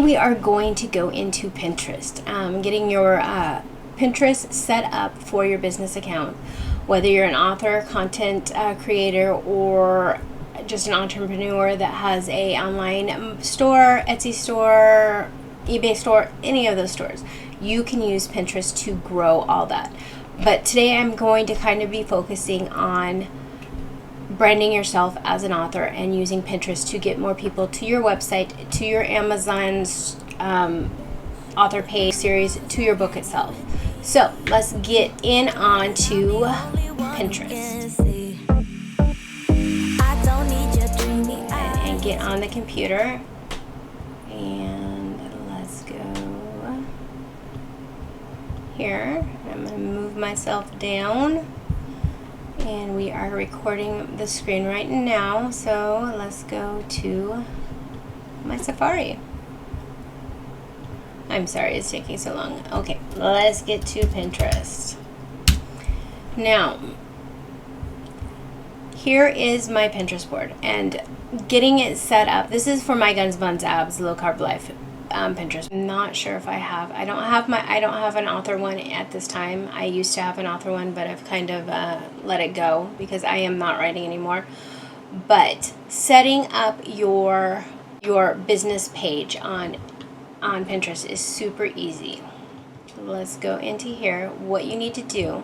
We are going to go into Pinterest, getting your Pinterest set up for your business account, whether you're an author, content creator, or just an entrepreneur that has a online store, Etsy store, eBay store, any of those stores. You can use Pinterest to grow all that. But today I'm going to kind of be focusing on branding yourself as an author and using Pinterest to get more people to your website, to your Amazon's author page series, to your book itself. So let's get in on to Pinterest and get on the computer, and let's go here. I'm going to move myself down. And we are recording the screen right now, so let's go to my Safari. I'm sorry it's taking so long. Okay, let's get to Pinterest. Now, here is my Pinterest board, and getting it set up. This is for my Guns, Buns, Abs, Low Carb Life Pinterest. I'm not sure if I have. I don't have an author one at this time. I used to have an author one, but I've kind of let it go because I am not writing anymore. But setting up your business page on Pinterest is super easy. Let's go into here. What you need to do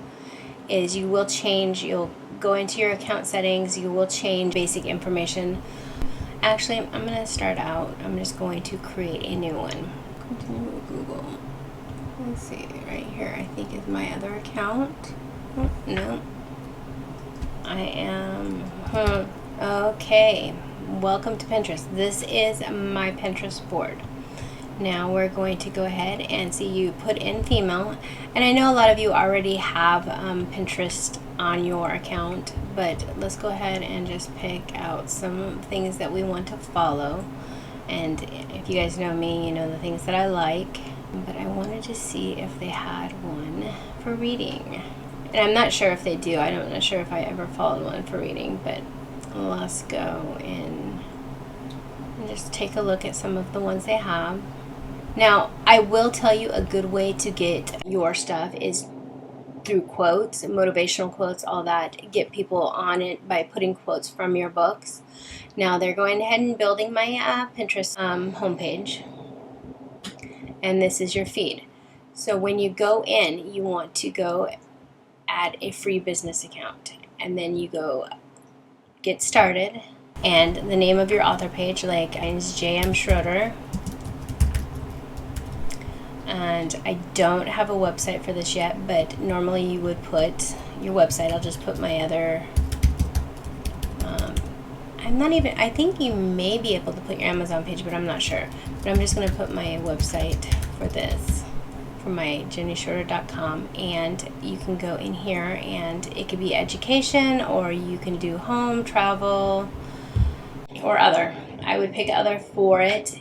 is you'll go into your account settings, you will change basic information. Actually, I'm going to start out. I'm just going to create a new one. Continue with Google. Let's see, right here I think is my other account. Oh, no. I am, okay. Welcome to Pinterest. This is my Pinterest board. Now we're going to go ahead and see you put in female. And I know a lot of you already have Pinterest on your account, but let's go ahead and just pick out some things that we want to follow. And if you guys know me, you know the things that I like. But I wanted to see if they had one for reading. And I'm not sure if they do. I'm not sure if I ever followed one for reading, but let's go in and just take a look at some of the ones they have. Now, I will tell you a good way to get your stuff is through quotes, motivational quotes, all that. Get people on it by putting quotes from your books. Now, they're going ahead and building my Pinterest homepage. And this is your feed. So when you go in, you want to go add a free business account. And then you go get started. And the name of your author page, like mine is J.M. Schroder. And I don't have a website for this yet, but normally you would put your website. I'll just put my other, I think you may be able to put your Amazon page, but I'm not sure. But I'm just going to put my website for this, for my jennieshroder.com, and you can go in here and it could be education, or you can do home, travel, or other. I would pick other for it,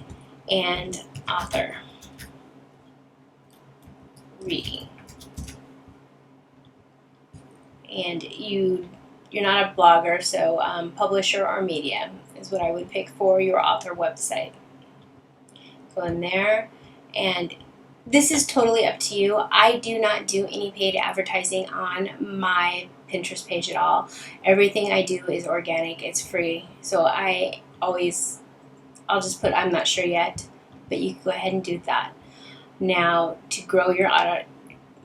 and author. Reading. And you're not a blogger, so publisher or media is what I would pick for your author website. Go in there, and this is totally up to you. I do not do any paid advertising on my Pinterest page at all. Everything I do is organic. It's free. So I'll just put I'm not sure yet, but you can go ahead and do that. Now, to grow your audience,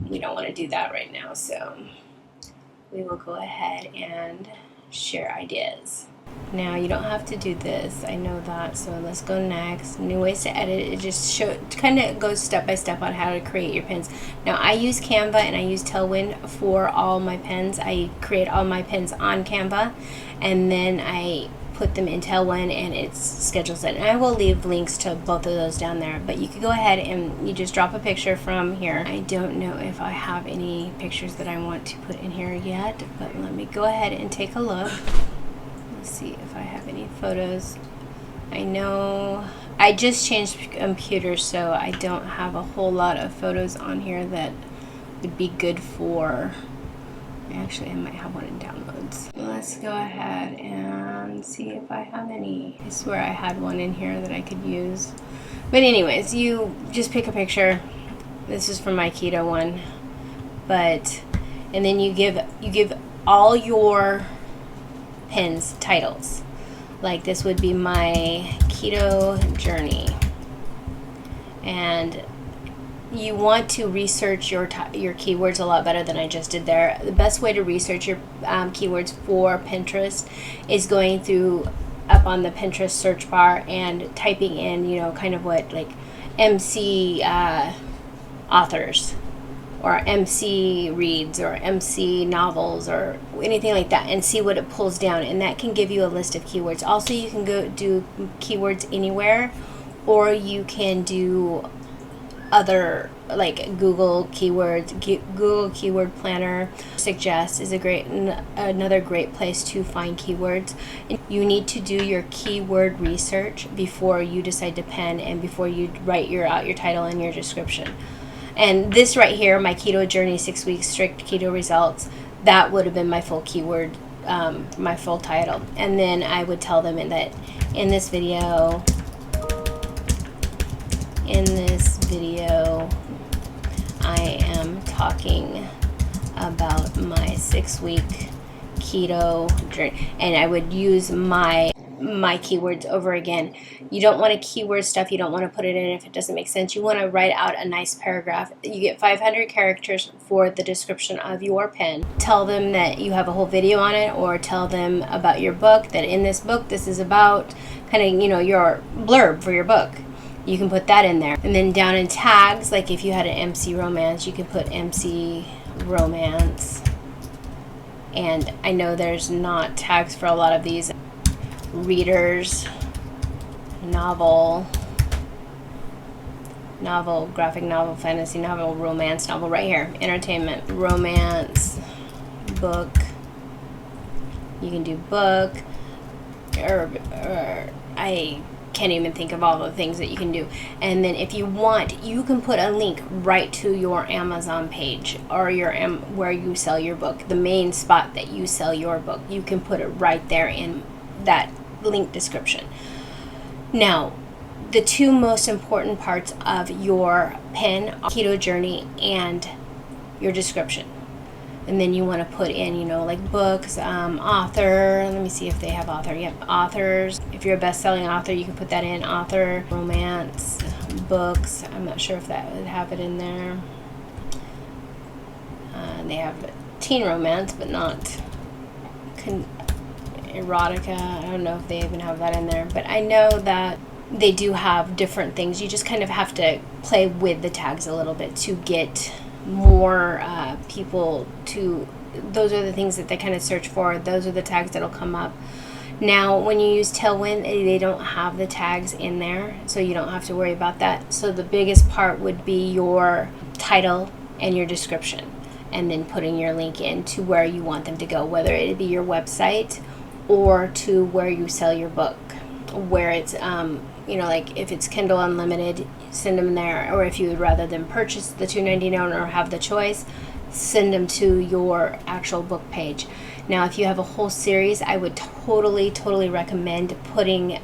we don't want to do that right now, so we will go ahead and share ideas. Now, you don't have to do this, I know that, so let's go next. New ways to edit. It just kind of goes step by step on how to create your pins. Now, I use Canva and I use Tailwind for all my pins. I create all my pins on Canva, and then I put them in Tailwind and it schedules it. And I will leave links to both of those down there, but you can go ahead and you just drop a picture from here. I don't know if I have any pictures that I want to put in here yet, but let me go ahead and take a look. Let's see if I have any photos. I know I just changed computers, so I don't have a whole lot of photos on here that would be good for. Actually, I might have one in downloads. Let's go ahead and see if I have any. I swear I had one in here that I could use. But anyways, you just pick a picture. This is from my keto one, but and then you give all your pins titles. Like this would be my keto journey, and you want to research your keywords a lot better than I just did there. The best way to research your keywords for Pinterest is going through up on the Pinterest search bar and typing in, you know, kind of what like MC authors or MC reads or MC novels or anything like that, and see what it pulls down, and that can give you a list of keywords. Also, you can go do keywords anywhere, or you can do other like Google keywords. Google Keyword Planner suggest is another great place to find keywords. You need to do your keyword research before you decide to pen and before you write out your title and your description. And this right here, my keto journey, 6 weeks strict keto results, that would have been my full keyword, my full title. And then I would tell them that in this video I am talking about my 6-week keto journey, and I would use my keywords over again. You don't want to keyword stuff. You don't want to put it in if it doesn't make sense. You want to write out a nice paragraph. You get 500 characters for the description of your pen. Tell them that you have a whole video on it, or tell them about your book, that in this book this is about kind of, you know, your blurb for your book. You can put that in there. And then down in tags, like if you had an MC romance, you can put MC romance. And I know there's not tags for a lot of these. Readers, novel, graphic novel, fantasy novel, romance novel, right here. Entertainment, romance, book. You can do book, or I can't even think of all the things that you can do. And then if you want, you can put a link right to your Amazon page, or your where you sell your book, the main spot that you sell your book. You can put it right there in that link description. Now, the two most important parts of your pen are keto journey and your description. And then you want to put in, you know, like books, author. Let me see if they have author. Yep, authors. If you're a best-selling author, you can put that in. Author, romance, books. I'm not sure if that would have it in there. They have teen romance, but not erotica. I don't know if they even have that in there, but I know that they do have different things. You just kind of have to play with the tags a little bit to get more people to, those are the things that they kind of search for. Those are the tags that'll come up. Now, when you use Tailwind, they don't have the tags in there, so you don't have to worry about that. So the biggest part would be your title and your description, and then putting your link in to where you want them to go, whether it be your website or to where you sell your book, where it's you know, like if it's Kindle Unlimited, send them there, or if you would rather them purchase the $2.99 or have the choice, send them to your actual book page. Now, if you have a whole series, I would totally recommend putting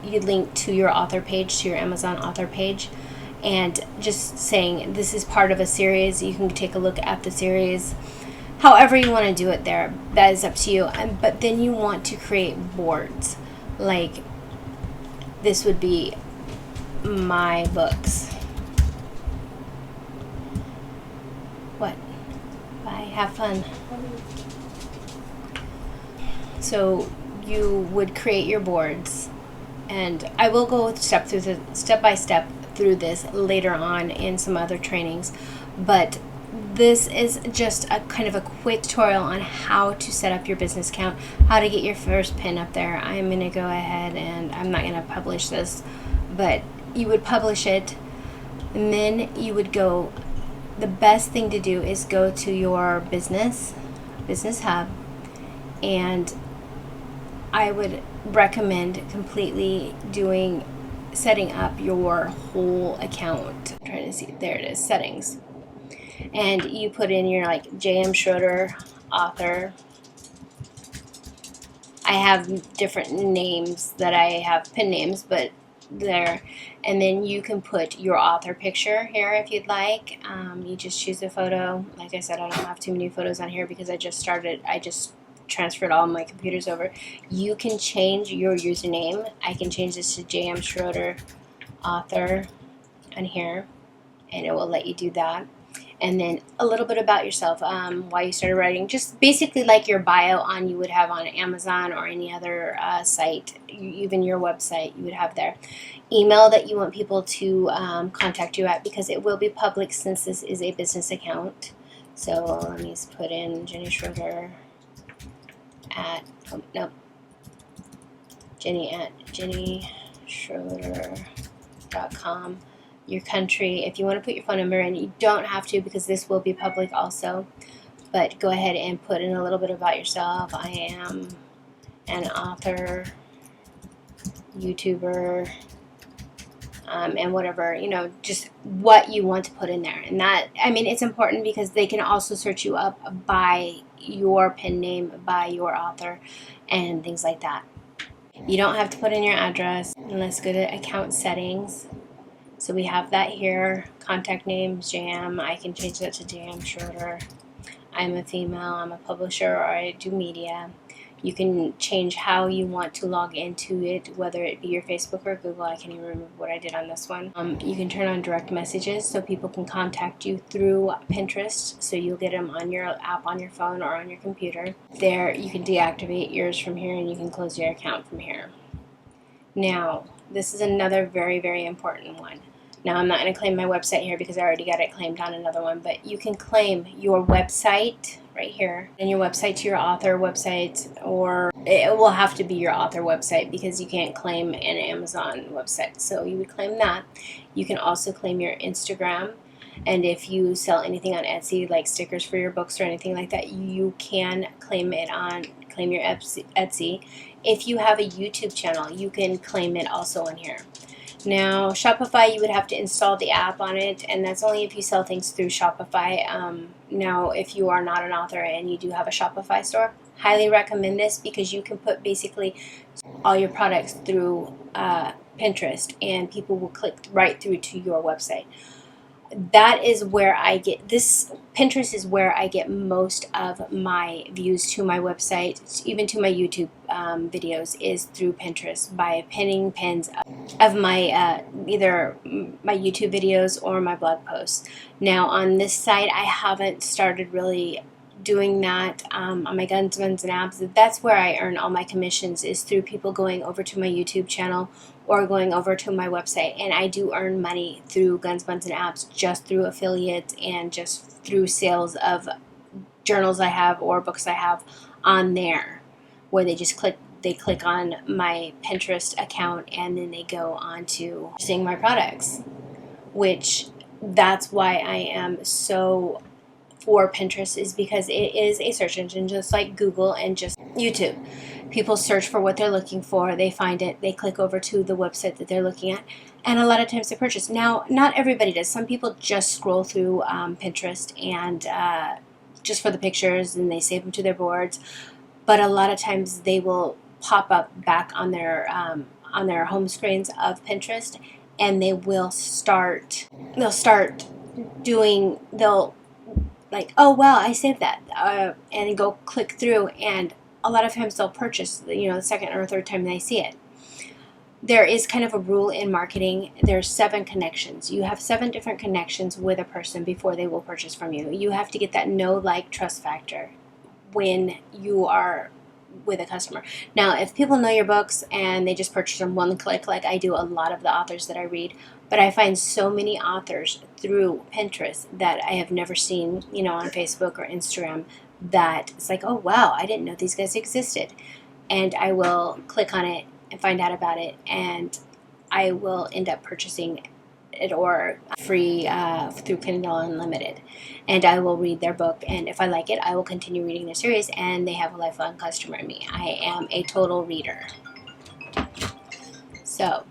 your link to your author page, to your Amazon author page, and just saying this is part of a series. You can take a look at the series. However you want to do it there, that is up to you. But then you want to create boards. Like this would be my books. What? Bye. Have fun. So you would create your boards, and I will go step by step through this later on in some other trainings, but this is just a kind of a quick tutorial on how to set up your business account, how to get your first pin up there. I'm going to go ahead, and I'm not going to publish this, but you would publish it, and then you would go, the best thing to do is go to your business hub, and I would recommend completely setting up your whole account. I'm trying to see, there it is, settings. And you put in your like J.M. Schroder author. I have different names that I have pin names, but there, and then you can put your author picture here if you'd like. You just choose a photo. Like I said, I don't have too many photos on here because I just transferred all my computers over. You can change your username. I can change this to JM Schroder author on here, and it will let you do that. And then a little bit about yourself, why you started writing, just basically like your bio on you would have on Amazon or any other site, even your website you would have there. Email that you want people to contact you at, because it will be public since this is a business account. So let me just put in Jennie Schroder at, Jennie at JennieSchroder.com. Your country, if you want to put your phone number in, you don't have to because this will be public also, but go ahead and put in a little bit about yourself. I am an author, YouTuber, and whatever, you know, just what you want to put in there. And that, I mean, it's important because they can also search you up by your pen name, by your author, and things like that. You don't have to put in your address. And let's go to account settings. So we have that here. Contact name, JM. I can change that to JM Schroder. I'm a female. I'm a publisher, or I do media. You can change how you want to log into it, whether it be your Facebook or Google. I can't even remember what I did on this one. You can turn on direct messages so people can contact you through Pinterest. So you'll get them on your app on your phone or on your computer. There, you can deactivate yours from here, and you can close your account from here. Now, this is another very, very important one. Now, I'm not going to claim my website here because I already got it claimed on another one, but you can claim your website right here, and your website to your author website, or it will have to be your author website because you can't claim an Amazon website. So you would claim that. You can also claim your Instagram, and if you sell anything on Etsy, like stickers for your books or anything like that, you can claim your Etsy. If you have a YouTube channel, you can claim it also on here. Now, Shopify, you would have to install the app on it, and that's only if you sell things through Shopify. Now, if you are not an author and you do have a Shopify store, highly recommend this because you can put basically all your products through Pinterest, and people will click right through to your website. That is where I get this. Pinterest is where I get most of my views to my website, even to my YouTube videos, is through Pinterest by pinning pins of my either my YouTube videos or my blog posts. Now on this site, I haven't started really doing that on my Guns, Buns, and Abs. That's where I earn all my commissions, is through people going over to my YouTube channel or going over to my website. And I do earn money through Guns, Buns, and Abs just through affiliates and just through sales of journals I have or books I have on there, where they just click on my Pinterest account and then they go on to seeing my products, which that's why I am so for Pinterest, is because it is a search engine just like Google and just YouTube. People search for what they're looking for, they find it, they click over to the website that they're looking at, and a lot of times they purchase. Now, not everybody does. Some people just scroll through Pinterest and just for the pictures, and they save them to their boards, but a lot of times they will pop up back on their home screens of Pinterest, and they'll start doing, like, oh wow, I saved that, and go click through, and a lot of times they'll purchase, the second or third time they see it. There is kind of a rule in marketing. There's 7 connections. You have 7 different connections with a person before they will purchase from you. You have to get that know, like, trust factor when you are with a customer. Now, if people know your books and they just purchase them one click, like I do a lot of the authors that I read, but I find so many authors through Pinterest that I have never seen, on Facebook or Instagram, that it's like, oh wow, I didn't know these guys existed. And I will click on it and find out about it, and I will end up purchasing it or free through Kindle Unlimited, and I will read their book, and if I like it, I will continue reading their series, and they have a lifelong customer in me. I am a total reader. So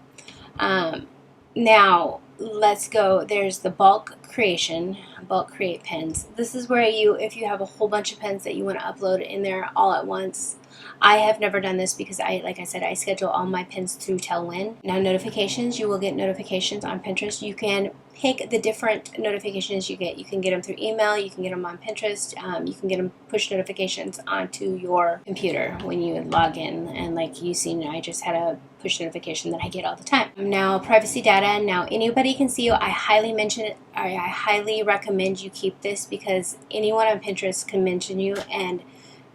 now let's go. There's the bulk create pens. This is where if you have a whole bunch of pens that you want to upload in there all at once, I have never done this because like I said, I schedule all my pins through Tailwind. Now notifications, you will get notifications on Pinterest. You can pick the different notifications you get. You can get them through email, you can get them on Pinterest, you can get them push notifications onto your computer when you log in. And like you seen, I just had a push notification that I get all the time. Now privacy data, now anybody can see you. I highly recommend you keep this because anyone on Pinterest can mention you, and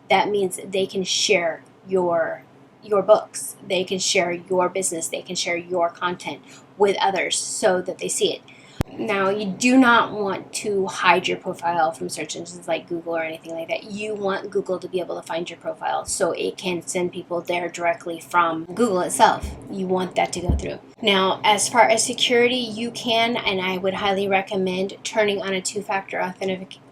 that means they can share your books, they can share your business, they can share your content with others so that they see it. Now, you do not want to hide your profile from search engines like Google or anything like that. You want Google to be able to find your profile so it can send people there directly from Google itself. You want that to go through. Now, as far as security, you can, and I would highly recommend turning on a two-factor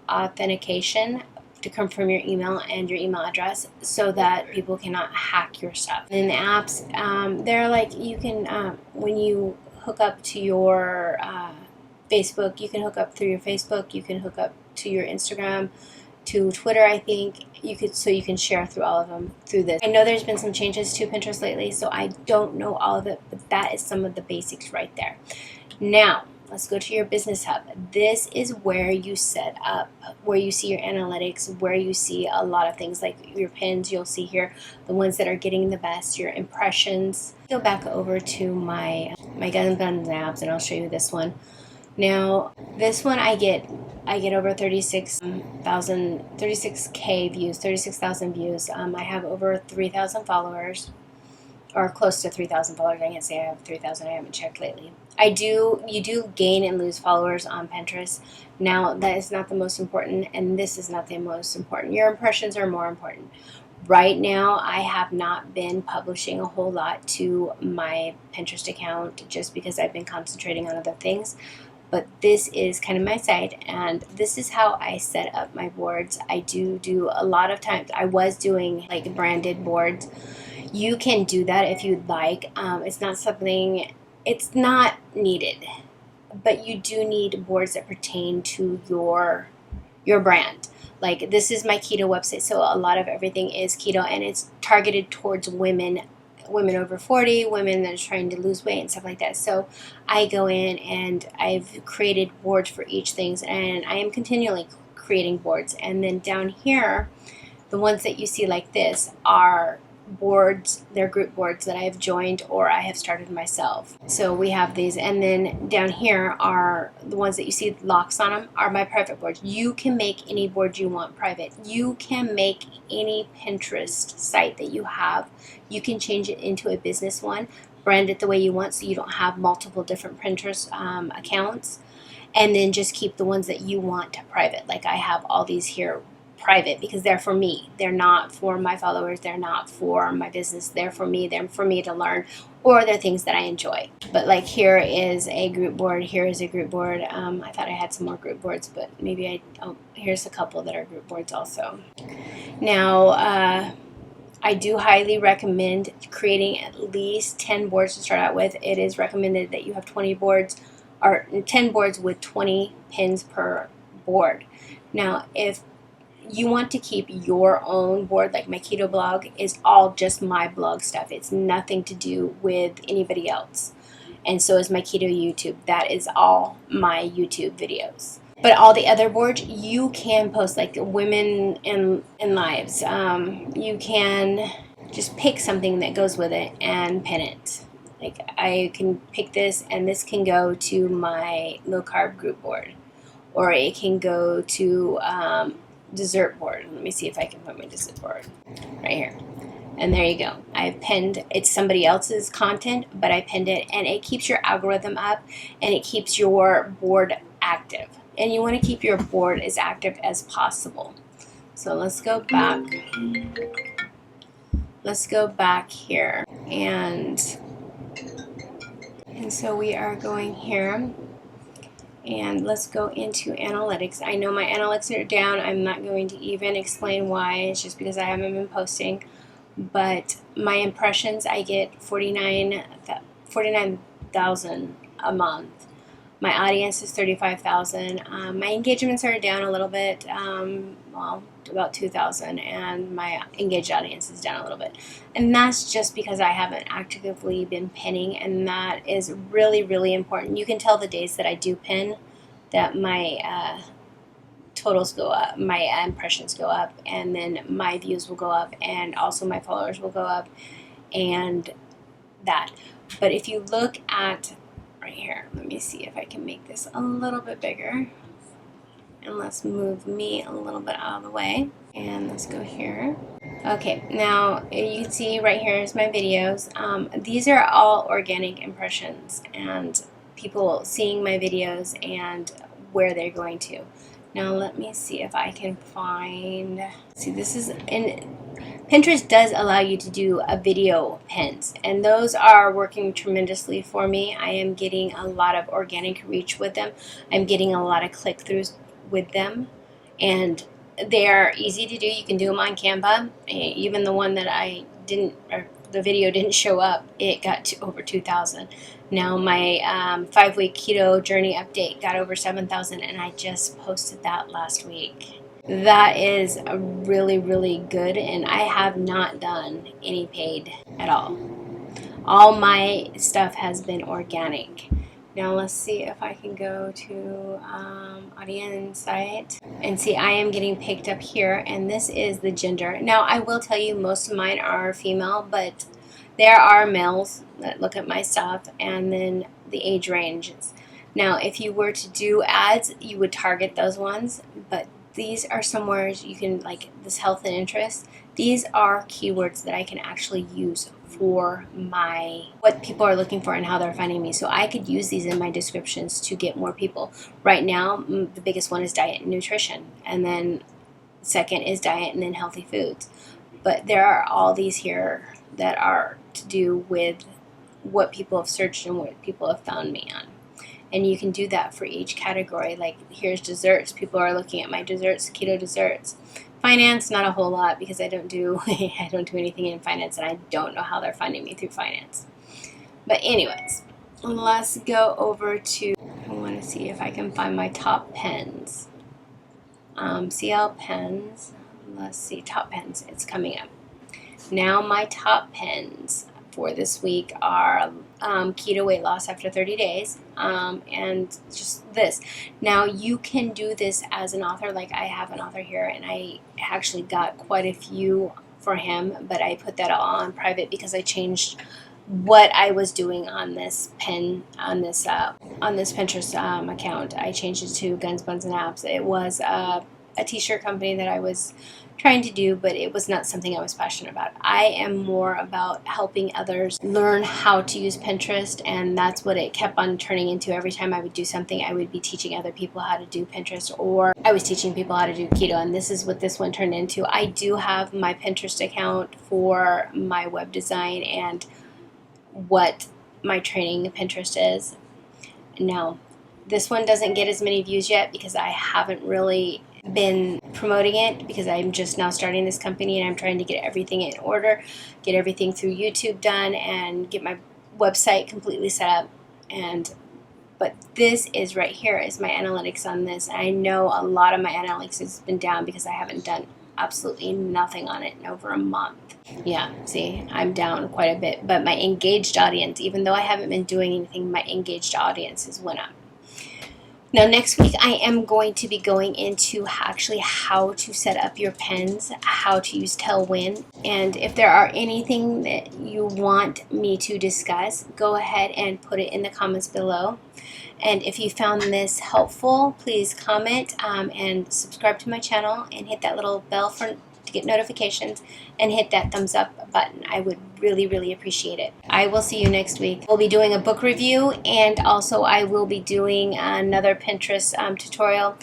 authentication to confirm your email and your email address so that people cannot hack your stuff. And the apps, they're like, you can, when you hook up to your Facebook, you can hook up through your Facebook, you can hook up to your Instagram, to Twitter, I think you could, so you can share through all of them through this. I know there's been some changes to Pinterest lately, so I don't know all of it, but that is some of the basics right there. Now, let's go to your business hub. This is where you set up, where you see your analytics, where you see a lot of things like your pins. You'll see here the ones that are getting the best, your impressions. Go back over to my Guns apps, and I'll show you this one. Now, this one I get over 36K views, 36,000 views. I have over 3,000 followers, or close to 3,000 followers. I can't say I have 3,000. I haven't checked lately. You do gain and lose followers on Pinterest. Now, that is not the most important, and this is not the most important. Your impressions are more important. Right now, I have not been publishing a whole lot to my Pinterest account just because I've been concentrating on other things. But this is kind of my site, and this is how I set up my boards. I do a lot of times. I was doing like branded boards. You can do that if you'd like. It's not something, it's not needed, but you do need boards that pertain to your brand. Like this is my keto website, so a lot of everything is keto, and it's targeted towards women over 40, women that are trying to lose weight and stuff like that. So I go in and I've created boards for each thing, and I am continually creating boards. And then down here, the ones that you see like this are boards, they're group boards that I have joined or I have started myself. So we have these, and then down here are the ones that you see locks on them are my private boards. You can make any board you want private. You can make any Pinterest site that you have, you can change it into a business one, brand it the way you want so you don't have multiple different Pinterest accounts, and then just keep the ones that you want private. Like I have all these here private because they're for me. They're not for my followers. They're not for my business. They're for me. They're for me to learn, or they're things that I enjoy. But like here is a group board. Here is a group board. I thought I had some more group boards, but maybe here's a couple that are group boards also. Now, I do highly recommend creating at least 10 boards to start out with. It is recommended that you have 20 boards or 10 boards with 20 pins per board. Now, if you want to keep your own board, like my keto blog is all just my blog stuff. It's nothing to do with anybody else. And so is my keto YouTube. That is all my YouTube videos. But all the other boards, you can post like women in lives. You can just pick something that goes with it and pin it. Like I can pick this, and this can go to my low carb group board, or it can go to dessert board. Let me see if I can put my dessert board right here. And there you go. I've pinned, it's somebody else's content, but I pinned it, and it keeps your algorithm up, and it keeps your board active. And you want to keep your board as active as possible. So let's go back. Let's go back here. And so we are going here. And let's go into analytics. I know my analytics are down. I'm not going to even explain why. It's just because I haven't been posting. But my impressions, I get 49,000 a month. My audience is 35,000. My engagements are down a little bit, well, about 2,000, and my engaged audience is down a little bit. And that's just because I haven't actively been pinning, and that is really, really important. You can tell the days that I do pin that my totals go up, my impressions go up, and then my views will go up, and also my followers will go up, and that. But if you look at right here, let me see if I can make this a little bit bigger, and let's move me a little bit out of the way, and let's go here. Okay, now you can see right here is my videos. These are all organic impressions and people seeing my videos and where they're going to. Now let me see if I can find, see, this is in Pinterest does allow you to do a video pins, and those are working tremendously for me. I am getting a lot of organic reach with them. I'm getting a lot of click-throughs with them, and they are easy to do. You can do them on Canva. Even the one that I didn't, or the video didn't show up, it got to over 2,000. Now my 5-week keto journey update got over 7,000, and I just posted that last week. That is really, really good, and I have not done any paid at all. All my stuff has been organic. Now let's see if I can go to audience site and see I am getting picked up here, and this is the gender. Now I will tell you most of mine are female, but there are males that look at my stuff, and then the age ranges. Now if you were to do ads, you would target those ones, but these are somewhere you can, like this health and interest, these are keywords that I can actually use for my what people are looking for and how they're finding me. So I could use these in my descriptions to get more people. Right now, the biggest one is diet and nutrition, and then second is diet, and then healthy foods. But there are all these here that are to do with what people have searched and what people have found me on. And you can do that for each category. Like here's desserts. People are looking at my desserts, keto desserts. Finance, not a whole lot, because I don't do anything in finance, and I don't know how they're finding me through finance. But anyways, let's go over to, I want to see if I can find my top pens. CL pens. Let's see, top pens. It's coming up. Now my top pens for this week are keto weight loss after 30 days, and just this. Now you can do this as an author. Like I have an author here, and I actually got quite a few for him, but I put that all on private because I changed what I was doing on this pen, on this Pinterest account. I changed it to Guns, Buns, and Abs. It was a t-shirt company that I was trying to do, but it was not something I was passionate about. I am more about helping others learn how to use Pinterest, and that's what it kept on turning into. Every time I would do something, I would be teaching other people how to do Pinterest, or I was teaching people how to do keto, and this is what this one turned into. I do have my Pinterest account for my web design and what my training Pinterest is. Now, this one doesn't get as many views yet because I haven't really been promoting it, because I'm just now starting this company and I'm trying to get everything in order, get everything through YouTube done, and get my website completely set up. But this is right here is my analytics on this. I know a lot of my analytics has been down because I haven't done absolutely nothing on it in over a month. Yeah, see, I'm down quite a bit, but my engaged audience, even though I haven't been doing anything, my engaged audience has went up. Now next week I am going to be going into actually how to set up your pens, how to use Tailwind, and if there are anything that you want me to discuss, go ahead and put it in the comments below. And if you found this helpful, please comment and subscribe to my channel and hit that little bell to get notifications, and hit that thumbs up button. I would really, really appreciate it. I will see you next week. We'll be doing a book review, and also I will be doing another Pinterest tutorial,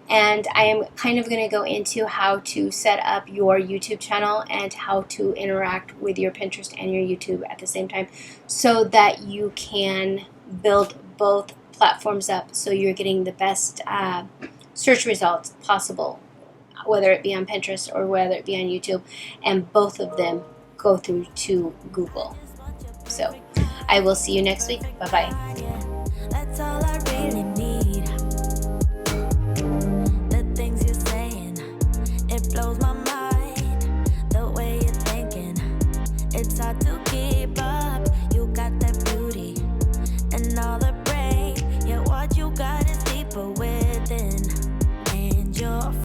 and I am kind of going to go into how to set up your YouTube channel and how to interact with your Pinterest and your YouTube at the same time, so that you can build both platforms up so you're getting the best search results possible, whether it be on Pinterest or whether it be on YouTube, and both of them go through to Google. So I will see you next week. Bye-bye.